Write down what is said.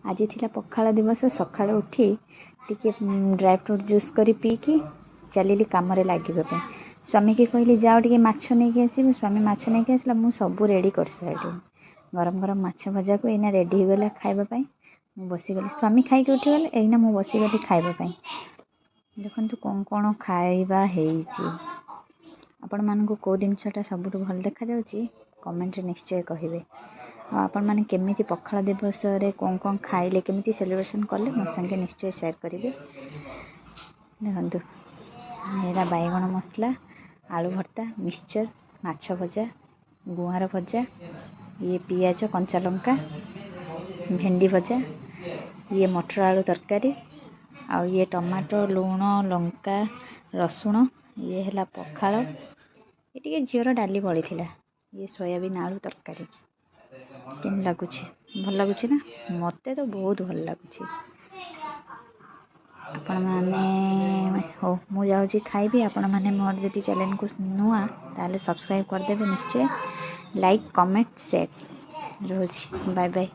आज थिला पखाला दिवस सकाळ उठी टिके ड्राई फ्रूट जूस करी पीकी चलिली काम लगे स्वामी की कहली जाओ टे माछ नहीं आसबू स्वामी माछ नहीं आसला मु सब रेडी कर सारे गरम गरम माछ भजा को एना रेडी होगला खाइबापी मु बसीगली स्वामी खाई उठीगले एना मु बसीगली खाइबापी देखु कौन कौन खाइबा आपण मानक कौ जिनसटा सबुठ भल देखा जाउची कमेंट निश्चय कहिबे आपण माने केमिति पखाला दिवस रे कौन कौन खाइले केमिति सेलिब्रेशन कले मो संगे निश्चय शेयर करेंगे। देखु मेरा बैगण मसला आलू भर्ता मिक्सचर माछ भजा गुआर भजा ये पियाज कंचा लंका भेंडी भजा ये मटर आलू तरकारी आ ये टमाटो लुण लंका रसुण ये है पखाल ये झीर डाली बड़ी ये सोयाबीन आलू तरकारी केम लगुच भल लगुच ना मते तो बहुत भल लगुच आपण मैंने हो मुझे खाइबी आपण मैंने मोर जदि चैनल को नुआ ताले सब्सक्राइब करदेवे निश्चय लाइक कमेंट शेयर रोज बाय बाय।